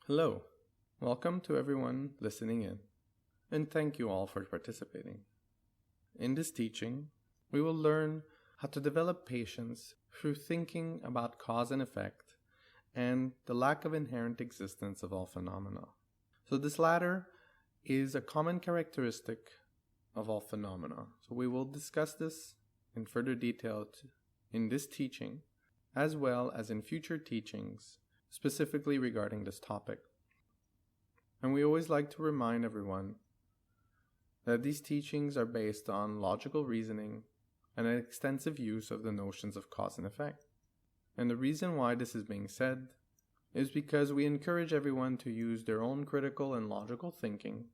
Hello, welcome to everyone listening in, and thank you all for participating. In this teaching, we will learn how to develop patience through thinking about cause and effect and the lack of inherent existence of all phenomena. So this latter is a common characteristic of all phenomena. So we will discuss this in further detail in this teaching, as well as in future teachings, specifically regarding this topic. And we always like to remind everyone that these teachings are based on logical reasoning and an extensive use of the notions of cause and effect. And the reason why this is being said is because we encourage everyone to use their own critical and logical thinking.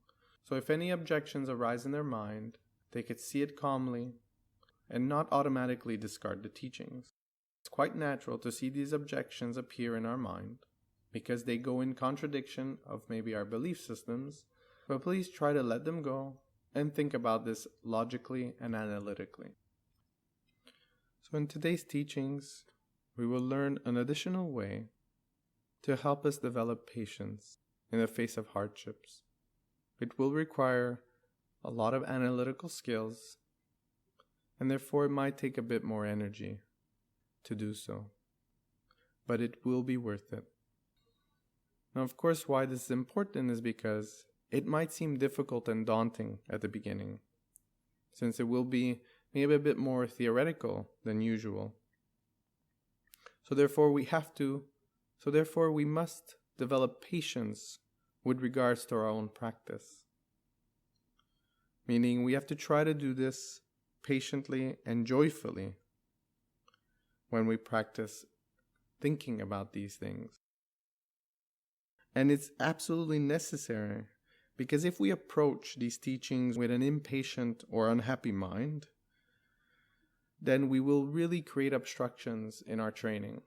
So if any objections arise in their mind, they could see it calmly and not automatically discard the teachings. It's quite natural to see these objections appear in our mind because they go in contradiction of maybe our belief systems, but please try to let them go and think about this logically and analytically. So in today's teachings, we will learn an additional way to help us develop patience in the face of hardships. It will require a lot of analytical skills, and therefore it might take a bit more energy to do so, but it will be worth it. Now, of course, why this is important is because it might seem difficult and daunting at the beginning, since it will be maybe a bit more theoretical than usual. So therefore we must develop patience with regards to our own practice. Meaning we have to try to do this patiently and joyfully when we practice thinking about these things. And it's absolutely necessary, because if we approach these teachings with an impatient or unhappy mind, then we will really create obstructions in our training.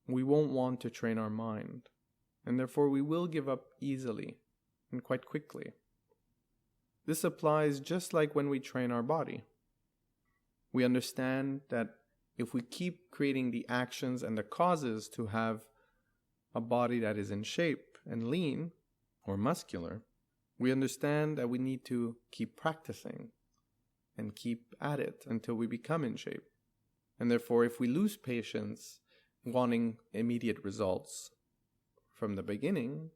We won't want to train our mind, and therefore we will give up easily and quite quickly. This applies just like when we train our body. We understand that if we keep creating the actions and the causes to have a body that is in shape and lean or muscular, we understand that we need to keep practicing and keep at it until we become in shape. And therefore, if we lose patience, wanting immediate results from the beginning,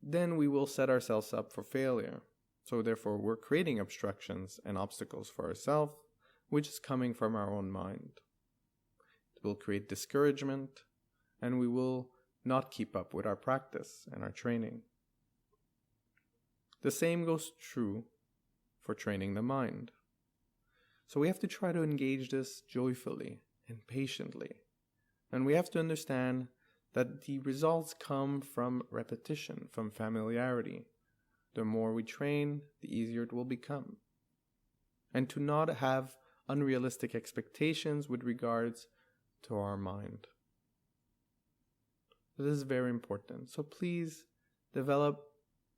then we will set ourselves up for failure. So therefore, we're creating obstructions and obstacles for ourselves, which is coming from our own mind. It will create discouragement, and we will not keep up with our practice and our training. The same goes true for training the mind. So we have to try to engage this joyfully and patiently. And we have to understand that the results come from repetition, from familiarity. The more we train, the easier it will become. And to not have unrealistic expectations with regards to our mind. This is very important. So please develop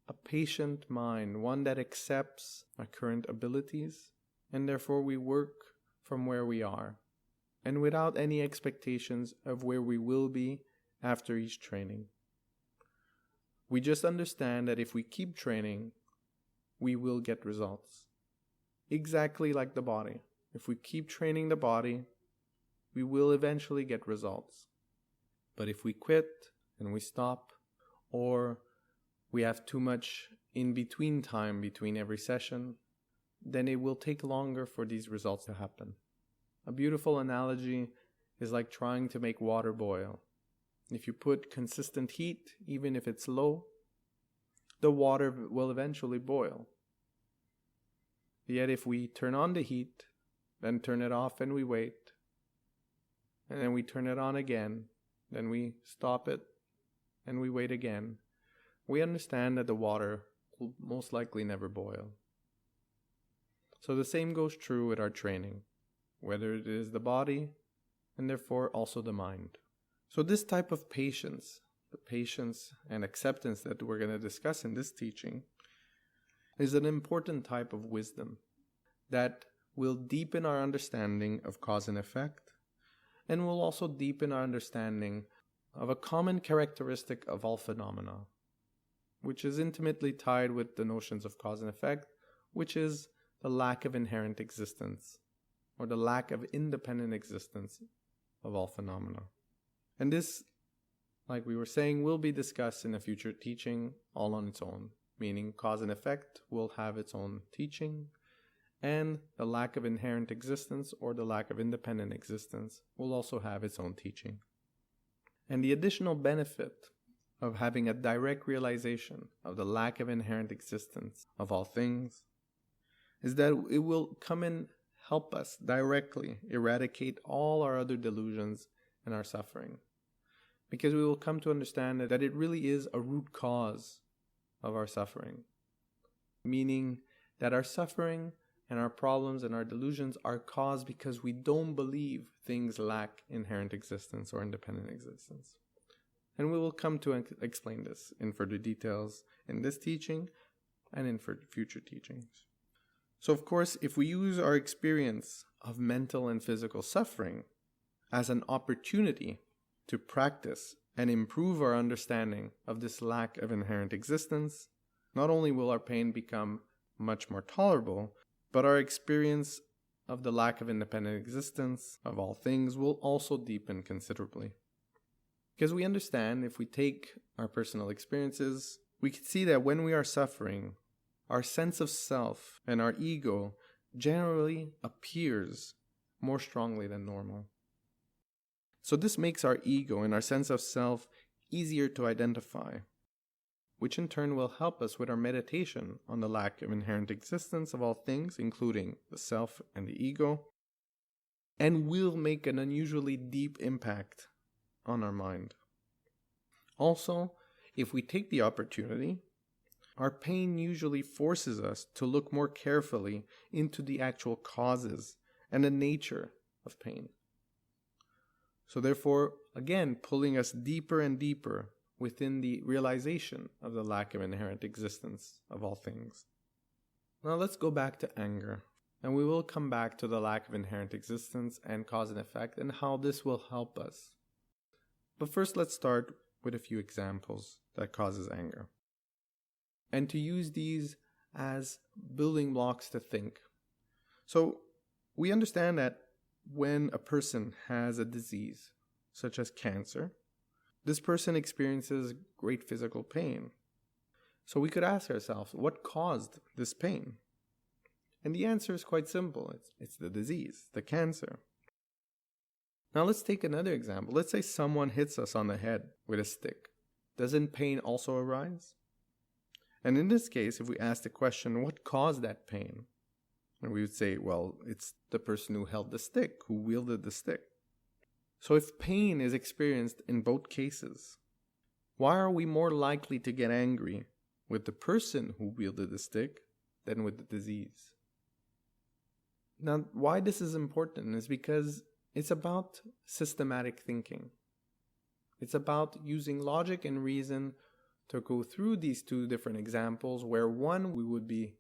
a patient mind, one that accepts our current abilities, and therefore we work from where we are, and without any expectations of where we will be after each training. We just understand that if we keep training, we will get results. Exactly like the body. If we keep training the body, we will eventually get results. But if we quit and we stop, or we have too much in-between time between every session, then it will take longer for these results to happen. A beautiful analogy is like trying to make water boil. If you put consistent heat, even if it's low, the water will eventually boil. Yet if we turn on the heat, then turn it off and we wait, and then we turn it on again, then we stop it and we wait again, we understand that the water will most likely never boil. So the same goes true with our training, whether it is the body and therefore also the mind. So this type of patience, the patience and acceptance that we're going to discuss in this teaching, is an important type of wisdom that will deepen our understanding of cause and effect, and will also deepen our understanding of a common characteristic of all phenomena, which is intimately tied with the notions of cause and effect, which is the lack of inherent existence, or the lack of independent existence of all phenomena. And this, like we were saying, will be discussed in a future teaching all on its own, meaning cause and effect will have its own teaching, and the lack of inherent existence or the lack of independent existence will also have its own teaching. And the additional benefit of having a direct realization of the lack of inherent existence of all things is that it will come and help us directly eradicate all our other delusions and our suffering. Because we will come to understand that it really is a root cause of our suffering. Meaning that our suffering and our problems and our delusions are caused because we don't believe things lack inherent existence or independent existence. And we will come to explain this in further details in this teaching and in future teachings. So of course, if we use our experience of mental and physical suffering as an opportunity to practice and improve our understanding of this lack of inherent existence, not only will our pain become much more tolerable, but our experience of the lack of independent existence of all things will also deepen considerably. Because we understand, if we take our personal experiences, we can see that when we are suffering, our sense of self and our ego generally appears more strongly than normal. So this makes our ego and our sense of self easier to identify, which in turn will help us with our meditation on the lack of inherent existence of all things, including the self and the ego, and will make an unusually deep impact on our mind. Also, if we take the opportunity, our pain usually forces us to look more carefully into the actual causes and the nature of pain. So therefore, again, pulling us deeper and deeper within the realization of the lack of inherent existence of all things. Now let's go back to anger, and we will come back to the lack of inherent existence and cause and effect and how this will help us. But first, let's start with a few examples that causes anger, and to use these as building blocks to think. So we understand that when a person has a disease, such as cancer, this person experiences great physical pain. So we could ask ourselves, what caused this pain? And the answer is quite simple. It's the disease, the cancer. Now let's take another example. Let's say someone hits us on the head with a stick. Doesn't pain also arise? And in this case, if we ask the question, what caused that pain? And we would say, well, it's the person who held the stick, who wielded the stick. So if pain is experienced in both cases, why are we more likely to get angry with the person who wielded the stick than with the disease? Now, why this is important is because it's about systematic thinking. It's about using logic and reason to go through these two different examples, where one, we would be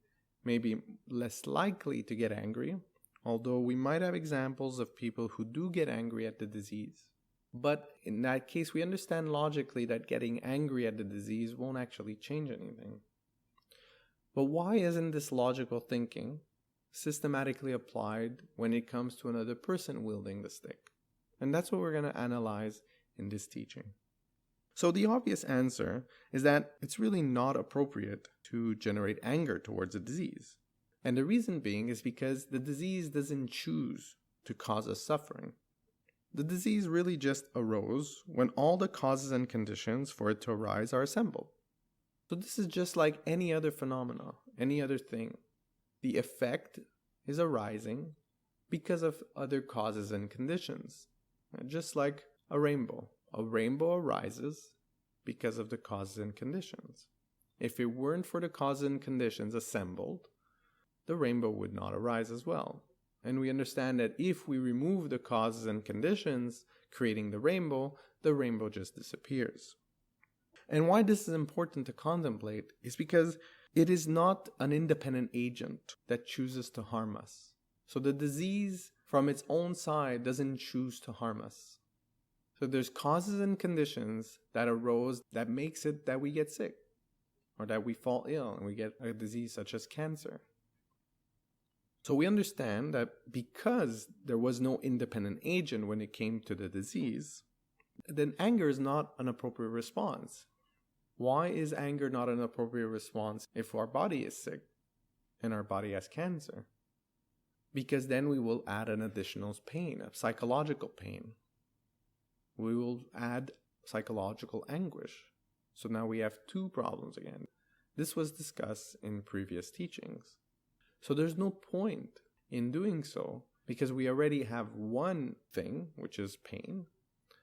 maybe less likely to get angry, although we might have examples of people who do get angry at the disease. But in that case, we understand logically that getting angry at the disease won't actually change anything. But why isn't this logical thinking systematically applied when it comes to another person wielding the stick? And that's what we're going to analyze in this teaching. So the obvious answer is that it's really not appropriate to generate anger towards a disease. And the reason being is because the disease doesn't choose to cause us suffering. The disease really just arose when all the causes and conditions for it to arise are assembled. So this is just like any other phenomena, any other thing. The effect is arising because of other causes and conditions. Just like a rainbow. A rainbow arises because of the causes and conditions. If it weren't for the causes and conditions assembled, the rainbow would not arise as well. And we understand that if we remove the causes and conditions creating the rainbow just disappears. And why this is important to contemplate is because it is not an independent agent that chooses to harm us. So the disease from its own side doesn't choose to harm us. So there's causes and conditions that arose that makes it that we get sick, or that we fall ill and we get a disease such as cancer. So we understand that because there was no independent agent when it came to the disease, then anger is not an appropriate response. Why is anger not an appropriate response if our body is sick and our body has cancer? Because then we will add an additional pain, a psychological pain. We will add psychological anguish. So now we have two problems again. This was discussed in previous teachings. So there's no point in doing so because we already have one thing, which is pain,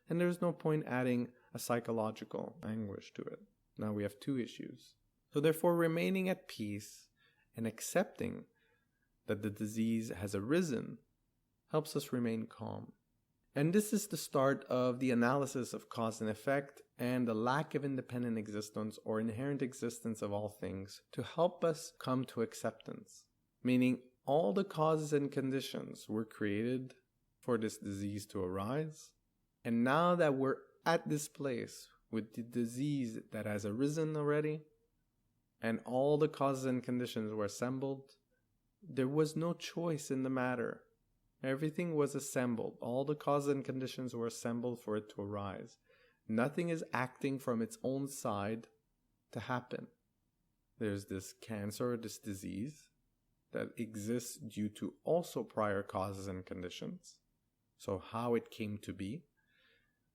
and there's no point adding a psychological anguish to it. Now we have two issues. So therefore, remaining at peace and accepting that the disease has arisen helps us remain calm. And this is the start of the analysis of cause and effect and the lack of independent existence or inherent existence of all things to help us come to acceptance. Meaning all the causes and conditions were created for this disease to arise. And now that we're at this place with the disease that has arisen already, and all the causes and conditions were assembled, there was no choice in the matter. Everything was assembled. All the causes and conditions were assembled for it to arise. Nothing is acting from its own side to happen. There's this cancer, this disease that exists due to also prior causes and conditions. So how it came to be.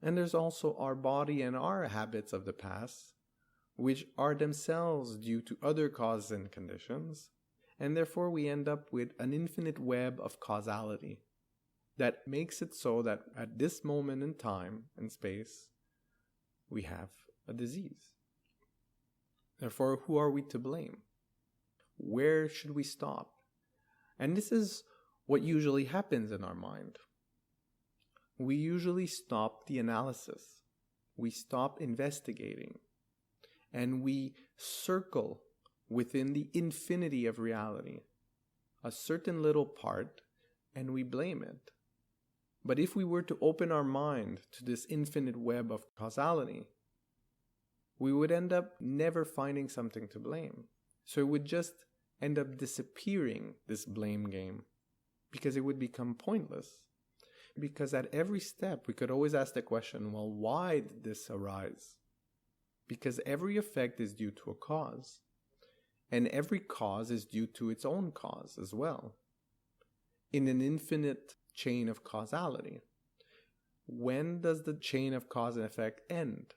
And there's also our body and our habits of the past, which are themselves due to other causes and conditions. And therefore we end up with an infinite web of causality that makes it so that at this moment in time and space, we have a disease. Therefore, who are we to blame? Where should we stop? And this is what usually happens in our mind. We usually stop the analysis. We stop investigating. And we circle within the infinity of reality a certain little part, and we blame it. But if we were to open our mind to this infinite web of causality, we would end up never finding something to blame. So it would just end up disappearing, this blame game, because it would become pointless. Because at every step, we could always ask the question, well, why did this arise? Because every effect is due to a cause. And every cause is due to its own cause as well. In an infinite chain of causality. When does the chain of cause and effect end?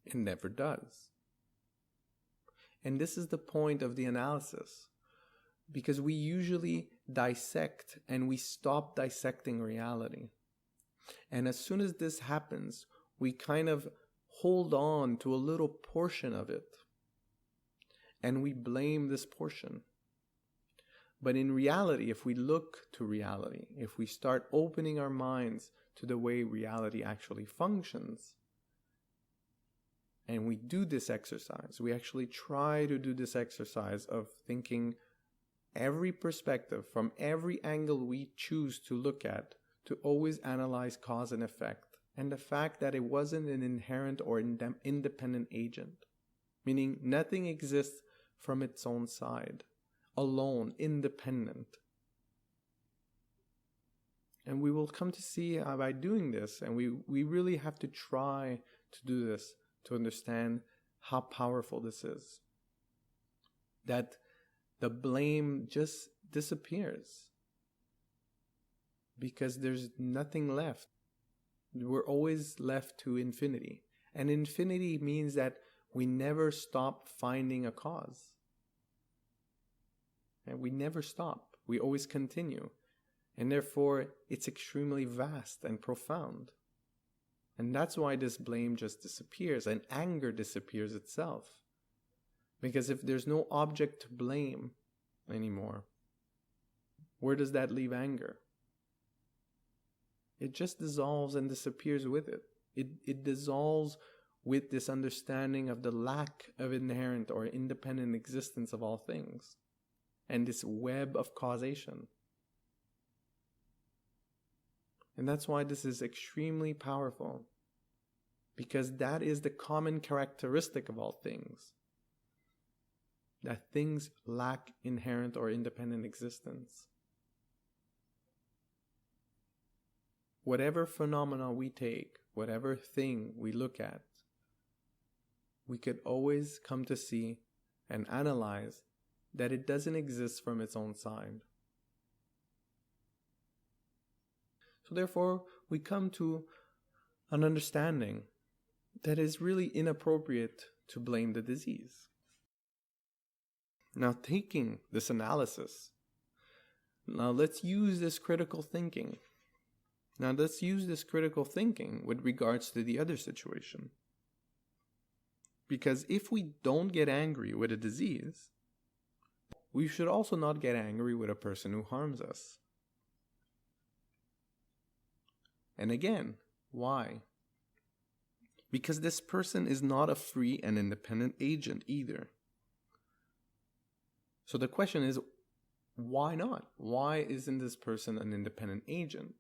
It never does. And this is the point of the analysis. Because we usually dissect and we stop dissecting reality. And as soon as this happens, we kind of hold on to a little portion of it. And we blame this portion. But in reality, if we look to reality, if we start opening our minds to the way reality actually functions, and we do this exercise, we actually try to do this exercise of thinking every perspective from every angle we choose to look at, to always analyze cause and effect, and the fact that it wasn't an inherent or independent agent, meaning nothing exists from its own side, alone, independent. And we will come to see how by doing this, and we really have to try to do this to understand how powerful this is. That the blame just disappears because there's nothing left. We're always left to infinity. And infinity means that we never stop finding a cause. And we never stop. We always continue. And therefore, it's extremely vast and profound. And that's why this blame just disappears and anger disappears itself. Because if there's no object to blame anymore, where does that leave anger? It just dissolves and disappears with it. It dissolves with this understanding of the lack of inherent or independent existence of all things. And this web of causation. And that's why this is extremely powerful, because that is the common characteristic of all things, that things lack inherent or independent existence. Whatever phenomena we take, whatever thing we look at, we could always come to see and analyze that it doesn't exist from its own side. So therefore, we come to an understanding that is really inappropriate to blame the disease. Now, taking this analysis, now let's use this critical thinking. Now let's use this critical thinking with regards to the other situation. Because if we don't get angry with a disease, we should also not get angry with a person who harms us. And again, why? Because this person is not a free and independent agent either. So the question is, why not? Why isn't this person an independent agent?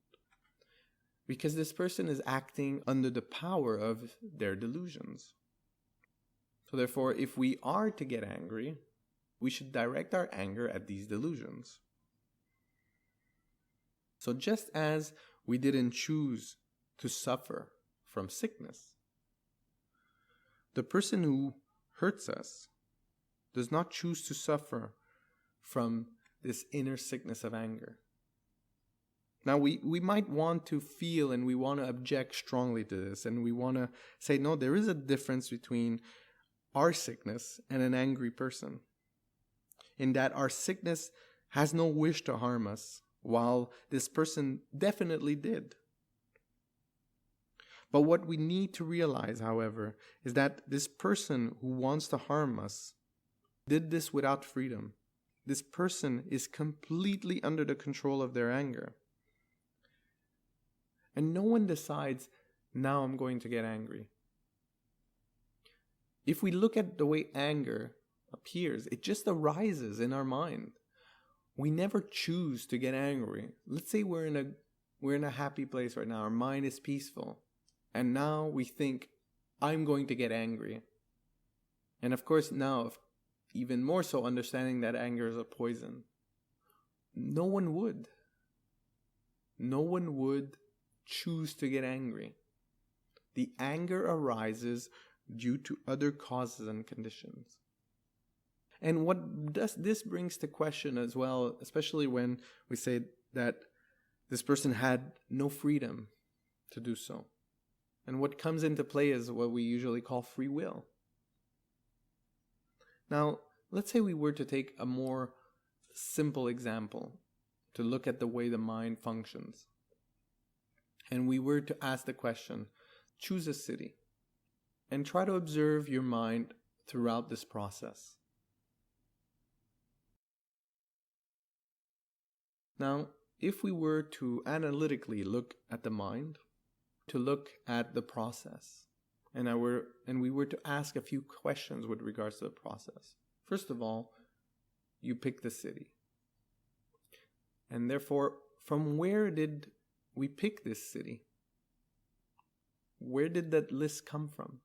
Because this person is acting under the power of their delusions. So therefore, if we are to get angry, we should direct our anger at these delusions. So just as we didn't choose to suffer from sickness, the person who hurts us does not choose to suffer from this inner sickness of anger. Now, we might want to feel and we want to object strongly to this, and we want to say, no, there is a difference between our sickness and an angry person, in that our sickness has no wish to harm us, while this person definitely did. But what we need to realize, however, is that this person who wants to harm us did this without freedom. This person is completely under the control of their anger. And no one decides, now I'm going to get angry. If we look at the way anger appears, it just arises in our mind. We never choose to get angry. Let's say we're in a happy place right now. Our mind is peaceful. And now we think, I'm going to get angry. And of course now, even more so, understanding that anger is a poison. No one would. No one would choose to get angry. The anger arises due to other causes and conditions. And what this brings to question as well, especially when we say that this person had no freedom to do so. And what comes into play is what we usually call free will. Now, let's say we were to take a more simple example to look at the way the mind functions. And we were to ask the question, choose a city, and try to observe your mind throughout this process. Now, if we were to analytically look at the mind, to look at the process, and we were to ask a few questions with regards to the process. First of all, you pick the city. And therefore, from where did we pick this city? Where did that list come from?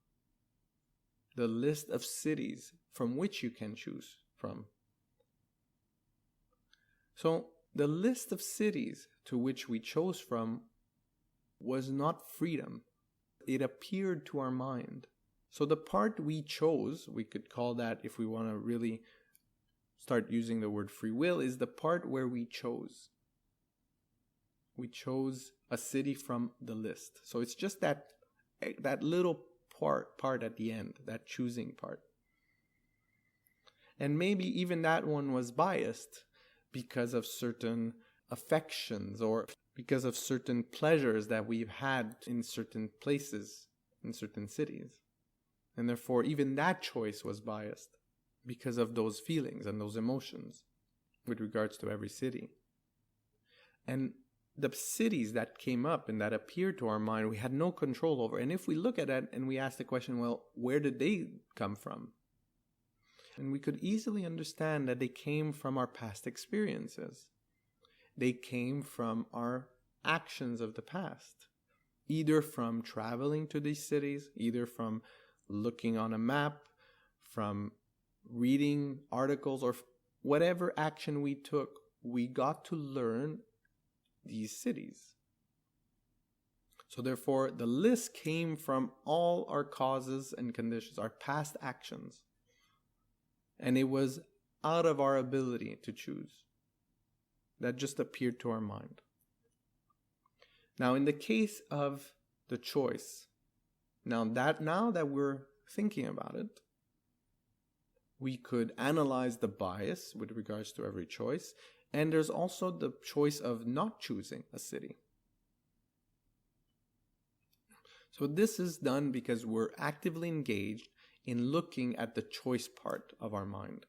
The list of cities from which you can choose from. So, the list of cities to which we chose from was not freedom. It appeared to our mind. So the part we chose, we could call that, if we want to really start using the word free will, is the part where we chose. We chose a city from the list. So it's just that little part at the end, that choosing part. And maybe even that one was biased because of certain affections or because of certain pleasures that we've had in certain places, in certain cities. And therefore, even that choice was biased because of those feelings and those emotions with regards to every city. And the cities that came up and that appeared to our mind, we had no control over. And if we look at it and we ask the question, well, where did they come from? And we could easily understand that they came from our past experiences. They came from our actions of the past, either from traveling to these cities, either from looking on a map, from reading articles, or whatever action we took, we got to learn these cities. So therefore, the list came from all our causes and conditions, our past actions. And it was out of our ability to choose. That just appeared to our mind. Now, in the case of the choice, now that we're thinking about it, we could analyze the bias with regards to every choice. And there's also the choice of not choosing a city. So this is done because we're actively engaged in looking at the choice part of our mind.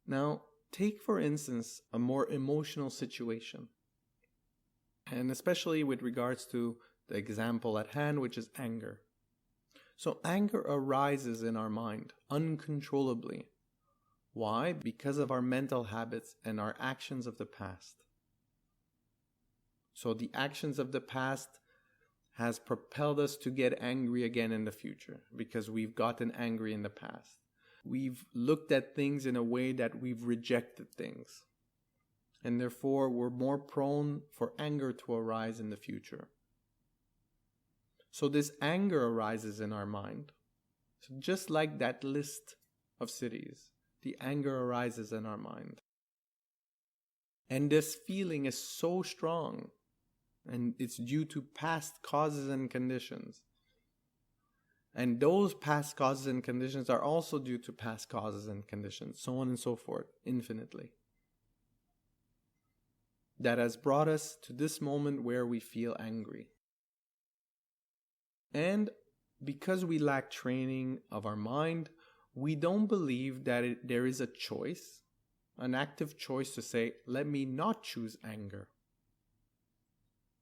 Now, take for instance a more emotional situation, and especially with regards to the example at hand, which is anger. So anger arises in our mind uncontrollably. Why? Because of our mental habits and our actions of the past. So the actions of the past has propelled us to get angry again in the future because we've gotten angry in the past. We've looked at things in a way that we've rejected things. And therefore, we're more prone for anger to arise in the future. So this anger arises in our mind. So just like that list of cities, the anger arises in our mind. And this feeling is so strong, and it's due to past causes and conditions. And those past causes and conditions are also due to past causes and conditions, so on and so forth, infinitely. That has brought us to this moment where we feel angry. And because we lack training of our mind, we don't believe that there is a choice, an active choice to say, let me not choose anger.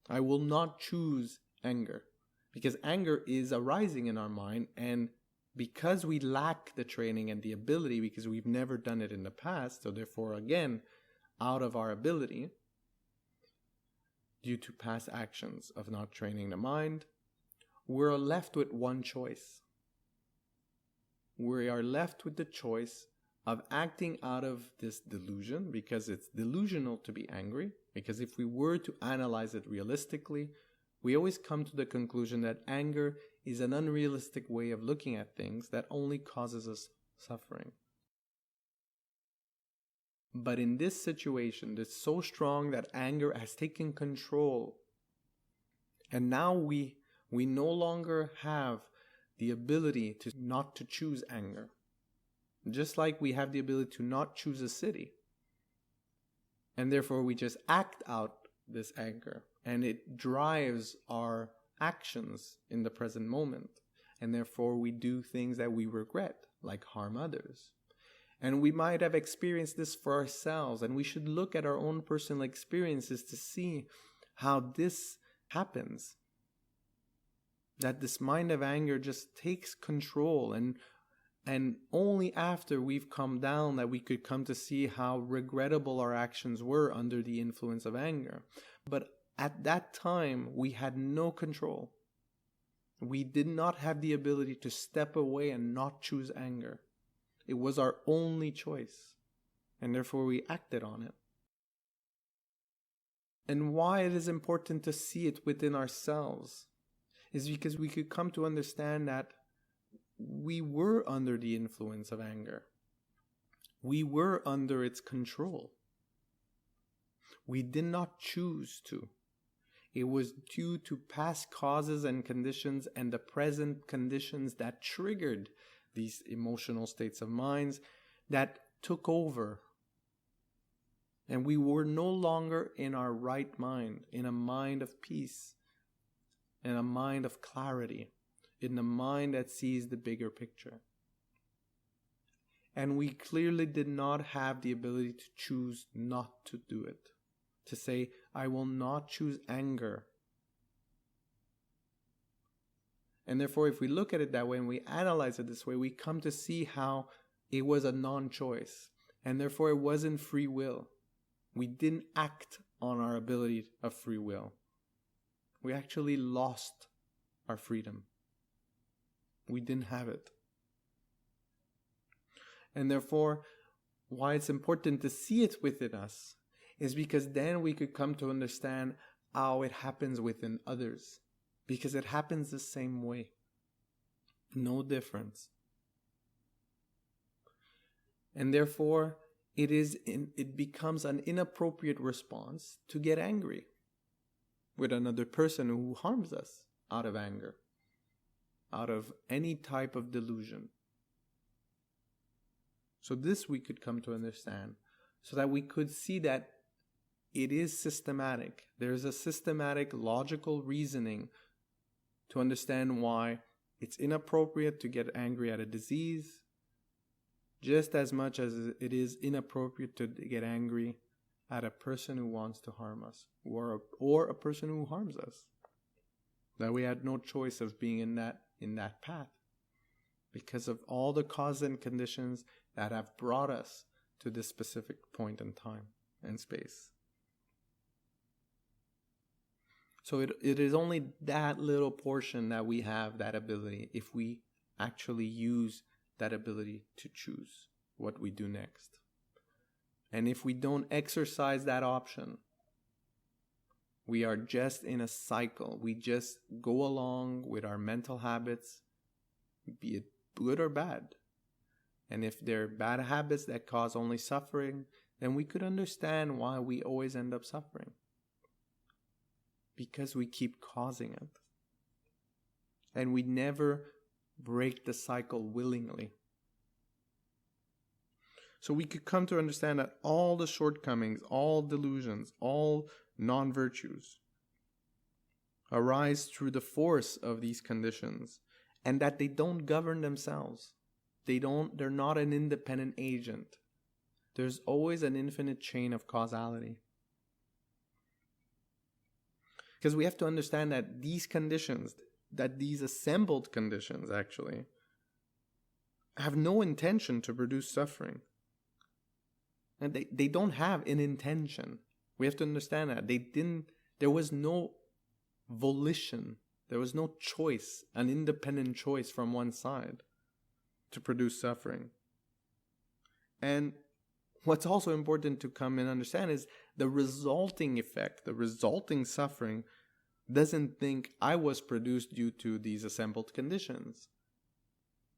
I will not choose anger, because anger is arising in our mind, and because we lack the training and the ability, because we've never done it in the past, so therefore again, out of our ability, due to past actions of not training the mind, we're left with one choice. We are left with the choice of acting out of this delusion, because it's delusional to be angry. Because if we were to analyze it realistically, we always come to the conclusion that anger is an unrealistic way of looking at things that only causes us suffering. But in this situation, it's so strong that anger has taken control. And now we no longer have the ability to not to choose anger. Just like we have the ability to not choose a city. And therefore we just act out this anger. And it drives our actions in the present moment. And therefore we do things that we regret, like harm others. And we might have experienced this for ourselves. And we should look at our own personal experiences to see how this happens. That this mind of anger just takes control, and only after we've come down that we could come to see how regrettable our actions were under the influence of anger. But at that time, we had no control. We did not have the ability to step away and not choose anger. It was our only choice, and therefore we acted on it. And why it is important to see it within ourselves is because we could come to understand that we were under the influence of anger. We were under its control. We did not choose to. It was due to past causes and conditions and the present conditions that triggered these emotional states of minds that took over. And we were no longer in our right mind, in a mind of peace, in a mind of clarity, in a mind that sees the bigger picture. And we clearly did not have the ability to choose not to do it. To say, I will not choose anger. And therefore, if we look at it that way and we analyze it this way, we come to see how it was a non-choice. And therefore, it wasn't free will. We didn't act on our ability of free will. We actually lost our freedom. We didn't have it. And therefore, why it's important to see it within us is because then we could come to understand how it happens within others. Because it happens the same way. No difference. And therefore, it becomes an inappropriate response to get angry with another person who harms us out of anger, out of any type of delusion. So this we could come to understand, so that we could see that it is systematic. There's a systematic, logical reasoning to understand why it's inappropriate to get angry at a disease, just as much as it is inappropriate to get angry at a person who wants to harm us, or a person who harms us. That we had no choice of being in that path, because of all the causes and conditions that have brought us to this specific point in time and space. So it is only that little portion that we have that ability, if we actually use that ability to choose what we do next. And if we don't exercise that option, we are just in a cycle. We just go along with our mental habits, be it good or bad. And if they're bad habits that cause only suffering, then we could understand why we always end up suffering. Because we keep causing it. And we never break the cycle willingly. So we could come to understand that all the shortcomings, all delusions, all non-virtues arise through the force of these conditions, and that they don't govern themselves. They're not an independent agent. There's always an infinite chain of causality. Because we have to understand that these conditions, that these assembled conditions actually, have no intention to produce suffering. And they don't have an intention. We have to understand that. There was no volition. There was no choice, an independent choice from one side to produce suffering. And what's also important to come and understand is the resulting effect, the resulting suffering, doesn't think I was produced due to these assembled conditions.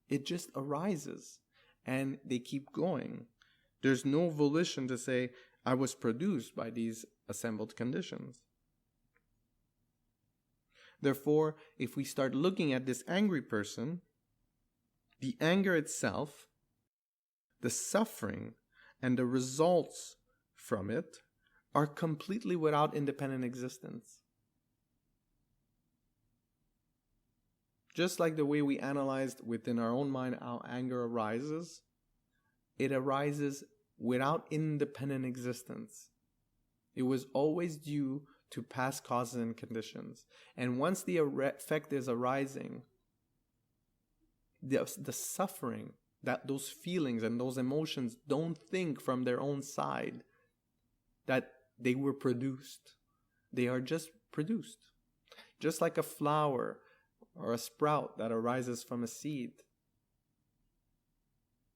It just arises and they keep going. There's no volition to say I was produced by these assembled conditions. Therefore, if we start looking at this angry person, the anger itself, the suffering, and the results from it are completely without independent existence. Just like the way we analyzed within our own mind how anger arises, it arises without independent existence. It was always due to past causes and conditions. And once the effect is arising, the suffering, that those feelings and those emotions don't think from their own side that they were produced. They are just produced. Just like a flower or a sprout that arises from a seed.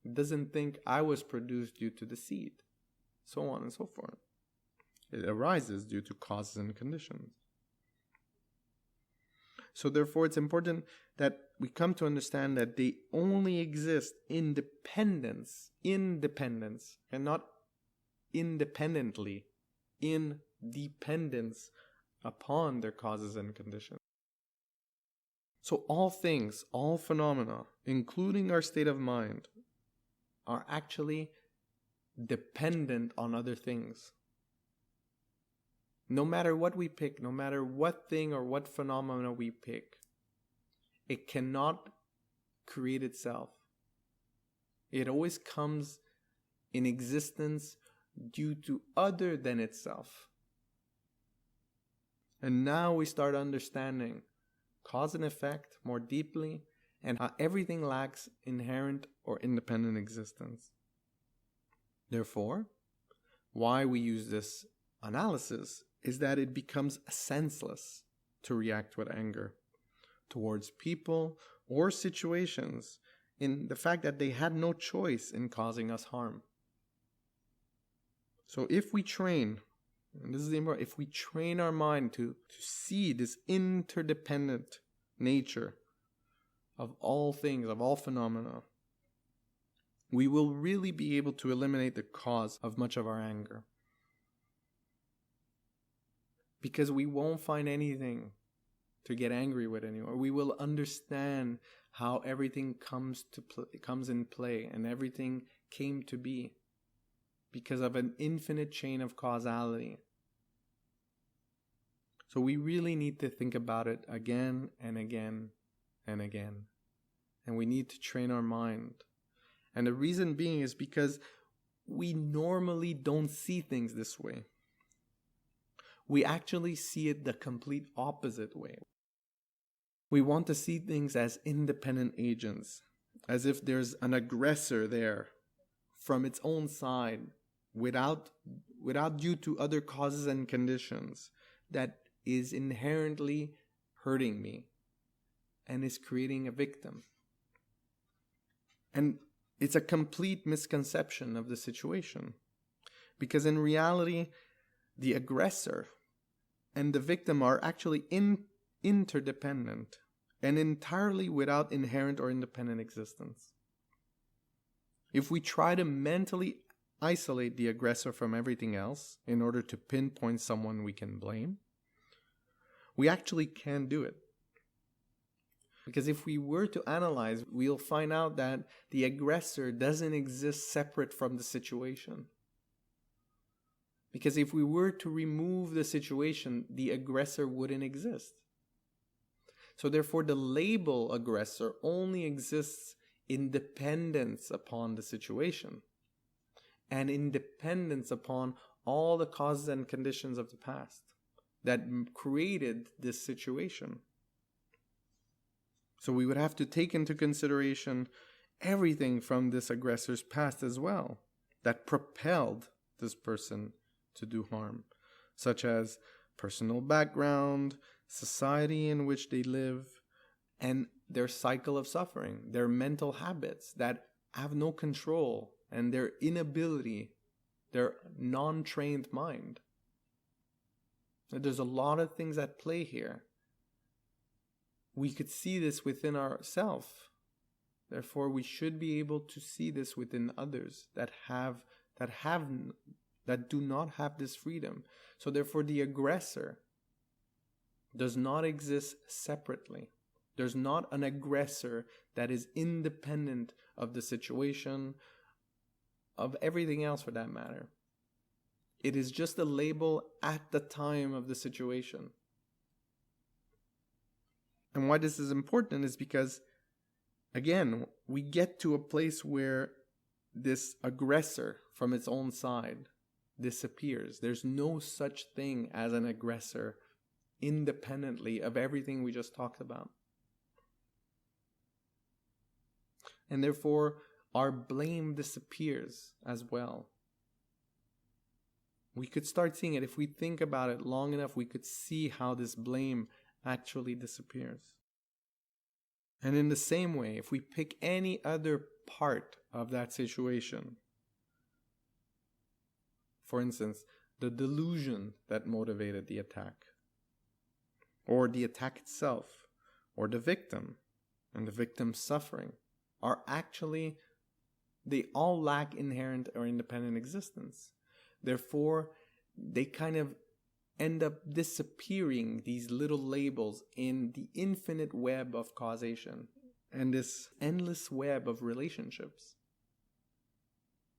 It doesn't think I was produced due to the seed. So on and so forth. It arises due to causes and conditions. So therefore it's important that we come to understand that they only exist in independence, and not independently, in dependence upon their causes and conditions. So all things, all phenomena, including our state of mind, are actually dependent on other things. No matter what we pick, no matter what thing or what phenomena we pick, it cannot create itself. It always comes in existence due to other than itself. And now we start understanding cause and effect more deeply, and how everything lacks inherent or independent existence. Therefore, why we use this analysis is that it becomes senseless to react with anger towards people or situations in the fact that they had no choice in causing us harm. So if we train, and this is important, if we train our mind to see this interdependent nature of all things, of all phenomena, we will really be able to eliminate the cause of much of our anger. Because we won't find anything to get angry with anymore. We will understand how everything comes in play and everything came to be because of an infinite chain of causality. So we really need to think about it again and again and again. And we need to train our mind. And the reason being is because we normally don't see things this way. We actually see it the complete opposite way. We want to see things as independent agents, as if there's an aggressor there from its own side, without due to other causes and conditions, that is inherently hurting me and is creating a victim. And it's a complete misconception of the situation, because in reality, the aggressor and the victim are actually interdependent and entirely without inherent or independent existence. If we try to mentally isolate the aggressor from everything else in order to pinpoint someone we can blame, we actually can't do it. Because if we were to analyze, we'll find out that the aggressor doesn't exist separate from the situation. Because if we were to remove the situation, the aggressor wouldn't exist. So therefore, the label aggressor only exists in dependence upon the situation and in dependence upon all the causes and conditions of the past that created this situation. So we would have to take into consideration everything from this aggressor's past as well that propelled this person to do harm, such as personal background, society in which they live, and their cycle of suffering, their mental habits that have no control, and their inability, their non-trained mind. There's a lot of things at play here. We could see this within ourselves. Therefore, we should be able to see this within others that do not have this freedom. So therefore, the aggressor does not exist separately. There's not an aggressor that is independent of the situation, of everything else for that matter. It is just a label at the time of the situation. And why this is important is because, again, we get to a place where this aggressor from its own side disappears. There's no such thing as an aggressor independently of everything we just talked about. And therefore, our blame disappears as well. We could start seeing it. If we think about it long enough, we could see how this blame actually disappears. And in the same way, if we pick any other part of that situation, for instance, the delusion that motivated the attack, or the attack itself, or the victim, and the victim's suffering, are actually, they all lack inherent or independent existence. Therefore, they kind of end up disappearing, these little labels, in the infinite web of causation and this endless web of relationships.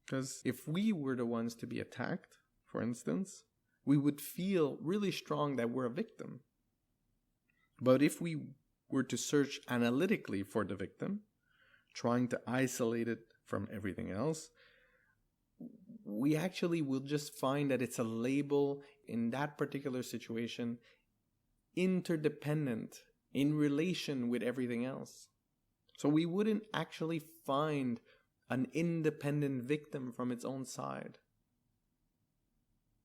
Because if we were the ones to be attacked, for instance, we would feel really strong that we're a victim. But if we were to search analytically for the victim, trying to isolate it from everything else, we actually will just find that it's a label in that particular situation, interdependent, in relation with everything else. So we wouldn't actually find an independent victim from its own side.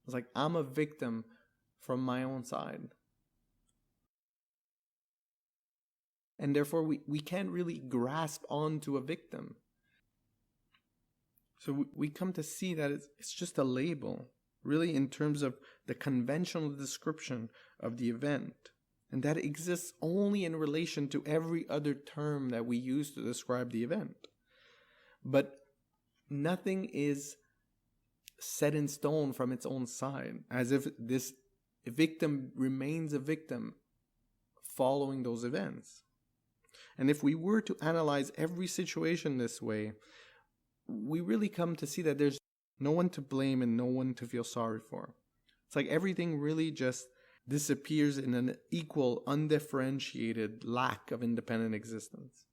It's like I'm a victim from my own side. And therefore, we can't really grasp onto a victim. So we come to see that it's just a label, really, in terms of the conventional description of the event. And that exists only in relation to every other term that we use to describe the event. But nothing is set in stone from its own side, as if this victim remains a victim following those events. And if we were to analyze every situation this way, we really come to see that there's no one to blame and no one to feel sorry for. It's like everything really just disappears in an equal, undifferentiated lack of independent existence.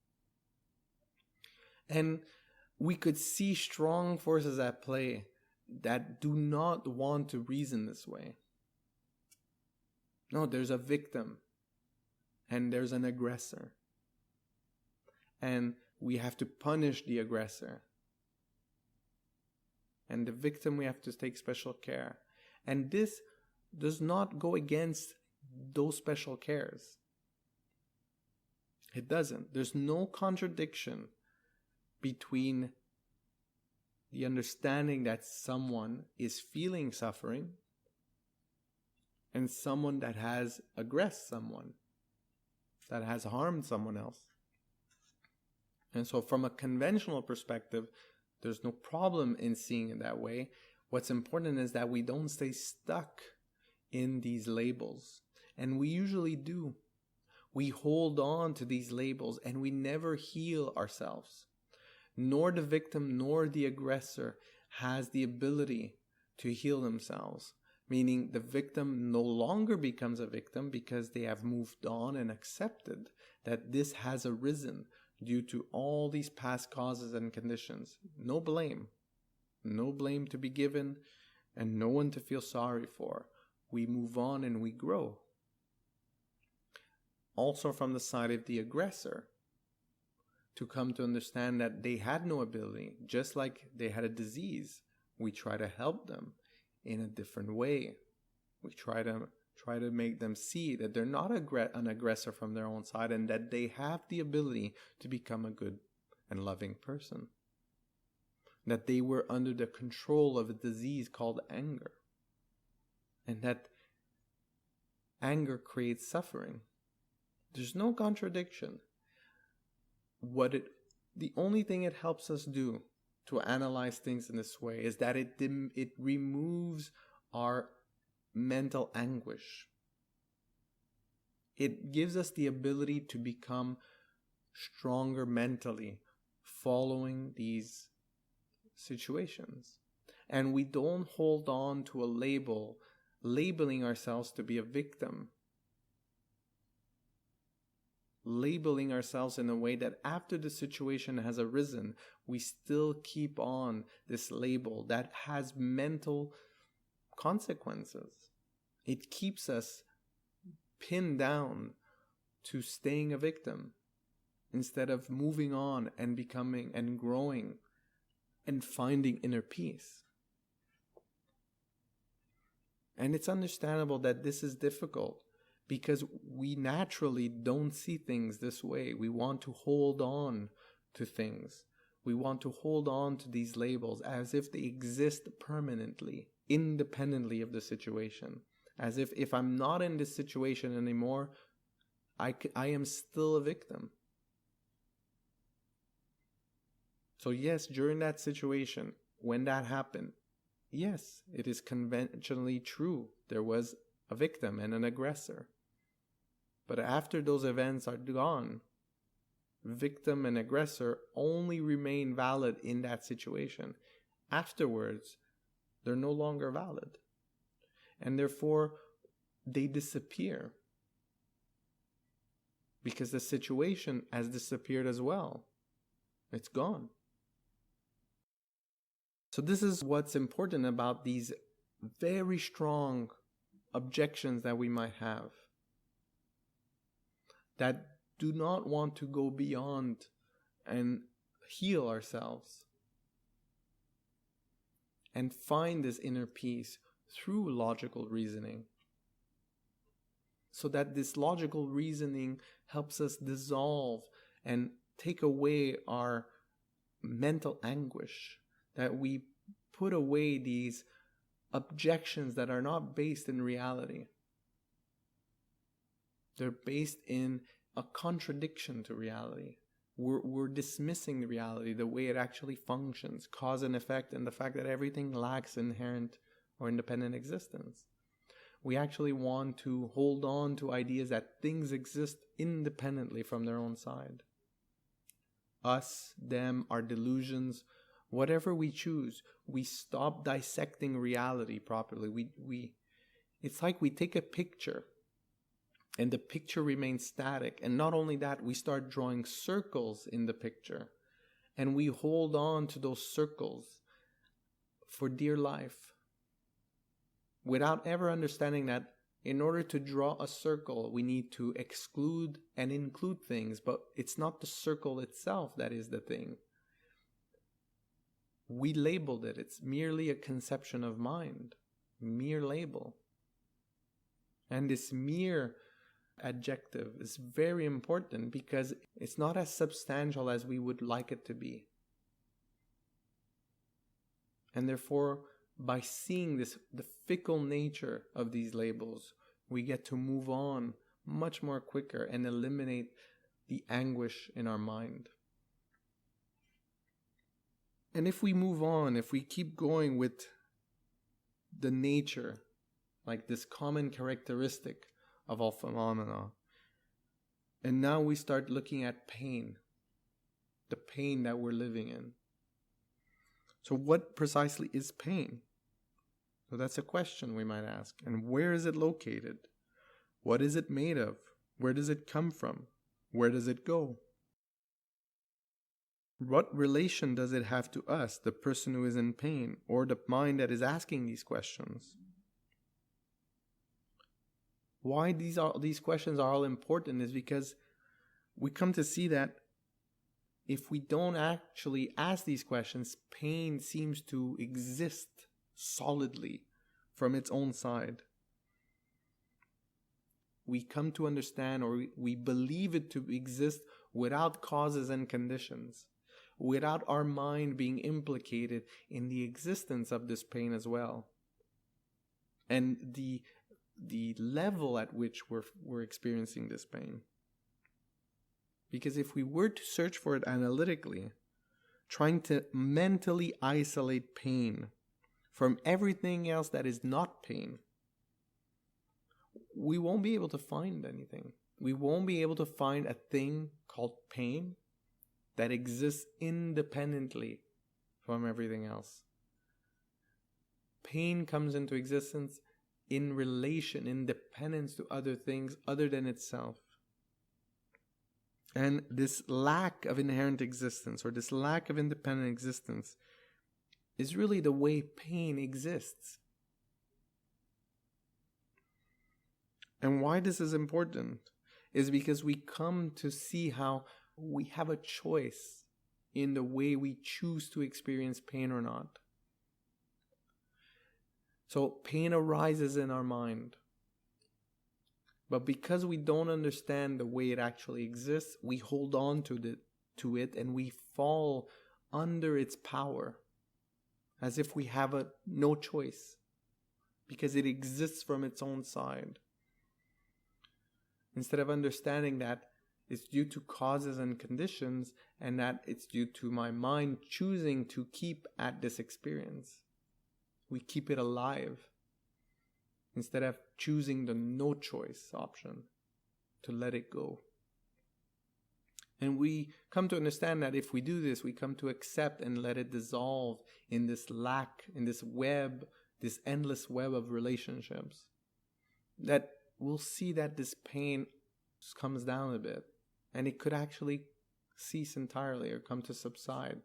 And we could see strong forces at play that do not want to reason this way. No, there's a victim and there's an aggressor. And we have to punish the aggressor. And the victim, we have to take special care. And this does not go against those special cares. It doesn't. There's no contradiction between the understanding that someone is feeling suffering and someone that has aggressed someone, that has harmed someone else. And so from a conventional perspective, there's no problem in seeing it that way. What's important is that we don't stay stuck in these labels. And we usually do. We hold on to these labels and we never heal ourselves. Nor the victim nor the aggressor has the ability to heal themselves. Meaning the victim no longer becomes a victim because they have moved on and accepted that this has arisen due to all these past causes and conditions. No blame. No blame to be given and no one to feel sorry for. We move on and we grow. Also from the side of the aggressor, to come to understand that they had no ability, just like they had a disease. We try to help them in a different way. We try to make them see that they're not an aggressor from their own side and that they have the ability to become a good and loving person. That they were under the control of a disease called anger. And that anger creates suffering. There's no contradiction. The only thing it helps us do to analyze things in this way is that it removes our mental anguish. It gives us the ability to become stronger mentally following these situations. And we don't hold on to a label, labeling ourselves to be a victim. Labeling ourselves in a way that after the situation has arisen, we still keep on this label that has mental consequences. It keeps us pinned down to staying a victim instead of moving on and becoming and growing and finding inner peace. And it's understandable that this is difficult because we naturally don't see things this way. We want to hold on to things. We want to hold on to these labels as if they exist permanently, independently of the situation. As if I'm not in this situation anymore, I am still a victim. So yes, during that situation, when that happened, yes, it is conventionally true. There was a victim and an aggressor. But after those events are gone, victim and aggressor only remain valid in that situation. Afterwards, they're no longer valid. And therefore, they disappear. Because the situation has disappeared as well. It's gone. So this is what's important about these very strong objections that we might have, that do not want to go beyond and heal ourselves and find this inner peace through logical reasoning. So that this logical reasoning helps us dissolve and take away our mental anguish, that we put away these objections that are not based in reality. They're based in a contradiction to reality. We're dismissing reality, the way it actually functions, cause and effect, and the fact that everything lacks inherent or independent existence. We actually want to hold on to ideas that things exist independently from their own side. Us, them, our delusions, whatever we choose, we stop dissecting reality properly. It's like we take a picture and the picture remains static. And not only that, we start drawing circles in the picture. And we hold on to those circles for dear life, without ever understanding that in order to draw a circle, we need to exclude and include things. But it's not the circle itself that is the thing. We labeled it. It's merely a conception of mind. Mere label. And this mere adjective is very important because it's not as substantial as we would like it to be. And therefore, by seeing the fickle nature of these labels, we get to move on much more quicker and eliminate the anguish in our mind. And if we move on, if we keep going with the nature, like this common characteristic of all phenomena, and now we start looking at pain, the pain that we're living in. So what precisely is pain? So that's a question we might ask. And where is it located? What is it made of? Where does it come from? Where does it go? What relation does it have to us, the person who is in pain, or the mind that is asking these questions? Why these questions are all important is because we come to see that if we don't actually ask these questions, pain seems to exist solidly from its own side. We come to understand, or we believe it to exist without causes and conditions, without our mind being implicated in the existence of this pain as well. And the level at which we're experiencing this pain. Because if we were to search for it analytically, trying to mentally isolate pain from everything else that is not pain, we won't be able to find anything. We won't be able to find a thing called pain that exists independently from everything else. Pain comes into existence in relation, in dependence to other things other than itself. And this lack of inherent existence, or this lack of independent existence, is really the way pain exists. And why this is important is because we come to see how we have a choice in the way we choose to experience pain or not. So pain arises in our mind. But because we don't understand the way it actually exists, we hold on to it and we fall under its power as if we have no choice because it exists from its own side. Instead of understanding that it's due to causes and conditions and that it's due to my mind choosing to keep at this experience. We keep it alive instead of choosing the no choice option to let it go. And we come to understand that if we do this, we come to accept and let it dissolve in this lack, in this web, this endless web of relationships. That we'll see that this pain comes down a bit and it could actually cease entirely or come to subside.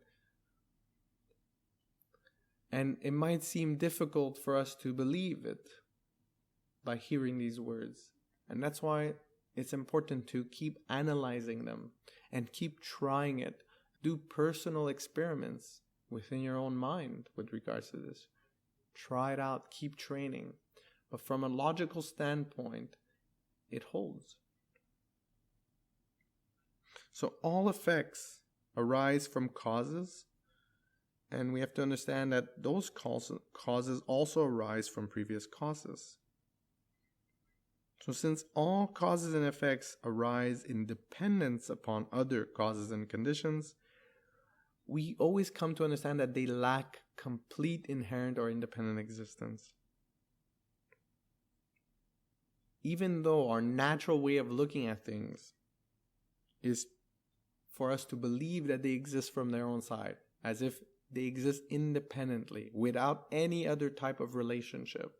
And it might seem difficult for us to believe it by hearing these words. And that's why it's important to keep analyzing them and keep trying it. Do personal experiments within your own mind with regards to this. try it out, keep training. But from a logical standpoint, it holds. So all effects arise from causes, and we have to understand that those causes also arise from previous causes. So since all causes and effects arise in dependence upon other causes and conditions, we always come to understand that they lack complete inherent or independent existence. Even though our natural way of looking at things is for us to believe that they exist from their own side, as if they exist independently, without any other type of relationship.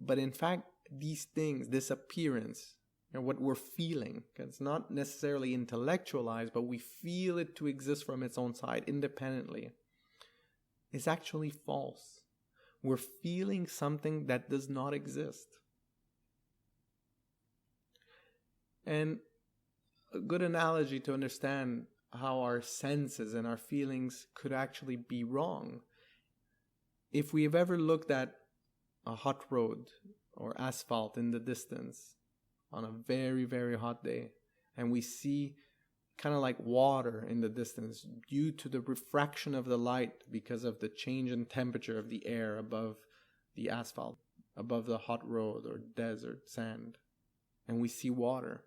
But in fact, these things, this appearance, and what we're feeling, it's not necessarily intellectualized, but we feel it to exist from its own side independently, is actually false. We're feeling something that does not exist. And a good analogy to understand how our senses and our feelings could actually be wrong. If we have ever looked at a hot road or asphalt in the distance on a very, very hot day, and we see kind of like water in the distance due to the refraction of the light because of the change in temperature of the air above the asphalt, above the hot road or desert sand, and we see water.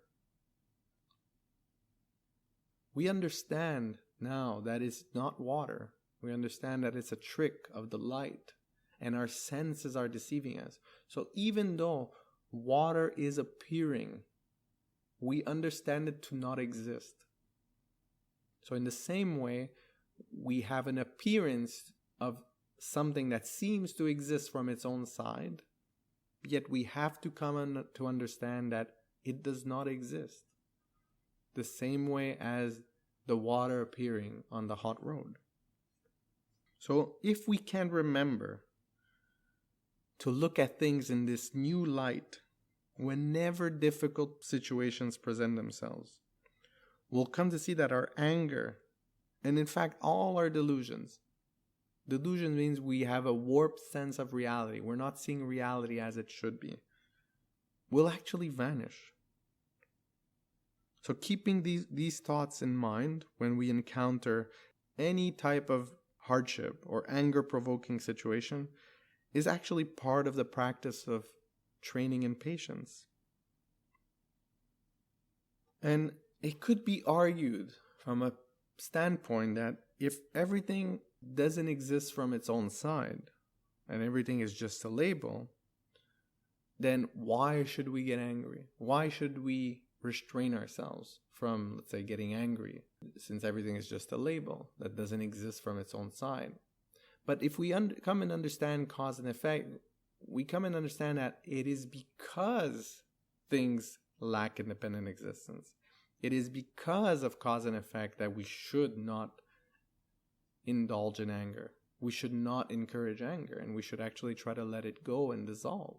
We understand now that it's not water. We understand that it's a trick of the light, and our senses are deceiving us. So even though water is appearing, we understand it to not exist. So in the same way, we have an appearance of something that seems to exist from its own side, yet we have to come to understand that it does not exist. The same way as the water appearing on the hot road. So if we can remember to look at things in this new light whenever difficult situations present themselves, we'll come to see that our anger, and in fact all our delusions means we have a warped sense of reality, we're not seeing reality as it should be, will actually vanish. So keeping these thoughts in mind when we encounter any type of hardship or anger-provoking situation is actually part of the practice of training in patience. And it could be argued from a standpoint that if everything doesn't exist from its own side and everything is just a label, then why should we get angry? Why should we restrain ourselves from, let's say, getting angry, since everything is just a label that doesn't exist from its own side? But if we come and understand cause and effect, we come and understand that it is because things lack independent existence. It is because of cause and effect that we should not indulge in anger. We should not encourage anger, and we should actually try to let it go and dissolve.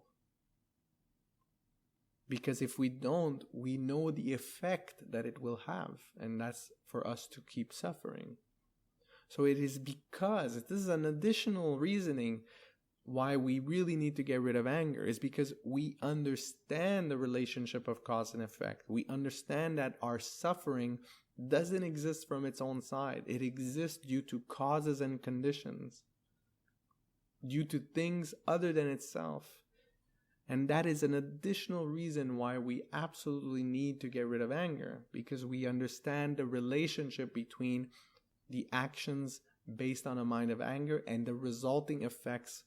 Because if we don't, we know the effect that it will have, and that's for us to keep suffering. So it is because, this is an additional reasoning why we really need to get rid of anger, is because we understand the relationship of cause and effect. We understand that our suffering doesn't exist from its own side. It exists due to causes and conditions, due to things other than itself. And that is an additional reason why we absolutely need to get rid of anger, because we understand the relationship between the actions based on a mind of anger and the resulting effects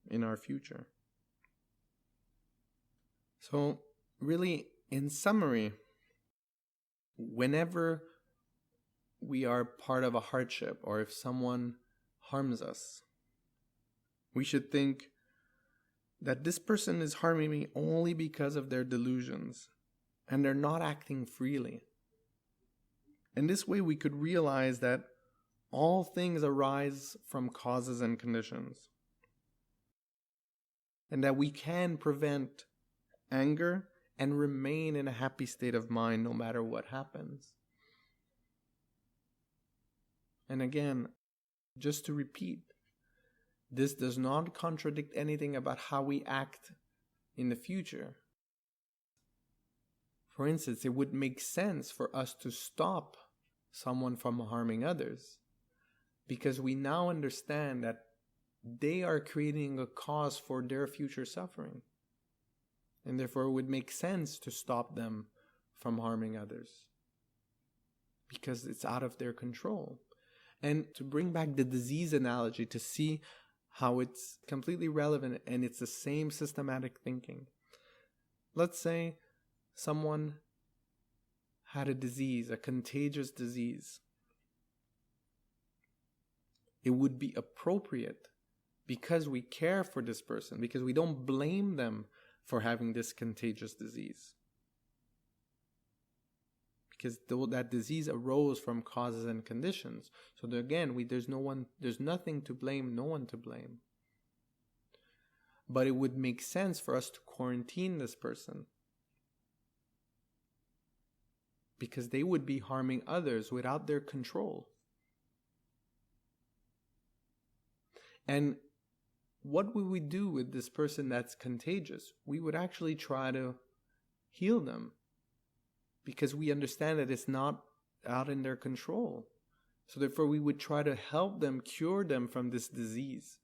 in our future. So really, in summary, whenever we are part of a hardship or if someone harms us, we should think that this person is harming me only because of their delusions, and they're not acting freely. And this way we could realize that all things arise from causes and conditions, and that we can prevent anger and remain in a happy state of mind no matter what happens. And again, Just to repeat, this does not contradict anything about how we act in the future. For instance, it would make sense for us to stop someone from harming others because we now understand that they are creating a cause for their future suffering. And therefore it would make sense to stop them from harming others because it's out of their control. And to bring back the disease analogy to see how it's completely relevant and it's the same systematic thinking. Let's say someone had a disease, a contagious disease. It would be appropriate because we care for this person, because we don't blame them for having this contagious disease. Because that disease arose from causes and conditions. So again, there's nothing to blame, no one to blame. But it would make sense for us to quarantine this person because they would be harming others without their control. And what would we do with this person that's contagious? We would actually try to heal them because we understand that it's not out in their control. So therefore we would try to help them, cure them from this disease.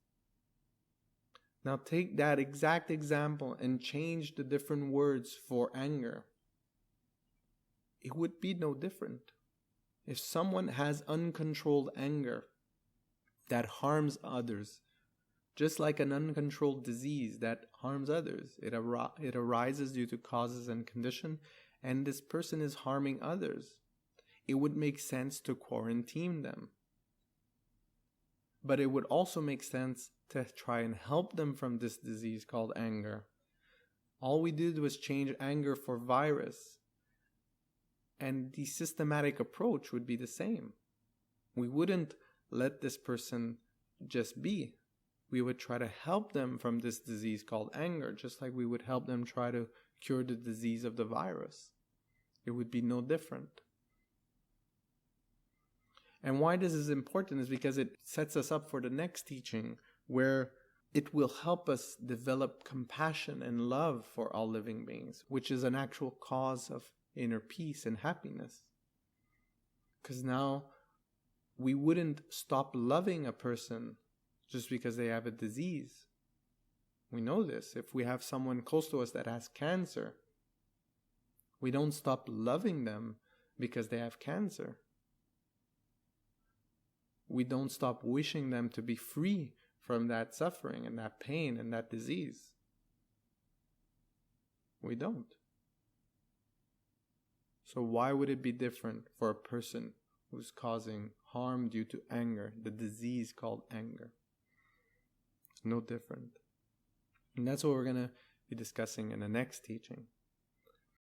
Now take that exact example and change the different words for anger. It would be no different. If someone has uncontrolled anger that harms others, just like an uncontrolled disease that harms others, it arises due to causes and condition, and this person is harming others, it would make sense to quarantine them. But it would also make sense to try and help them from this disease called anger. All we did was change anger for virus. And the systematic approach would be the same. We wouldn't let this person just be. We would try to help them from this disease called anger, just like we would help them try to cure the disease of the virus. It would be no different. And why this is important is because it sets us up for the next teaching, where it will help us develop compassion and love for all living beings, which is an actual cause of inner peace and happiness. Because now we wouldn't stop loving a person just because they have a disease. We know this. If we have someone close to us that has cancer, we don't stop loving them because they have cancer. We don't stop wishing them to be free from that suffering and that pain and that disease. We don't. So why would it be different for a person who's causing harm due to anger, the disease called anger? No different. And that's what we're going to be discussing in the next teaching.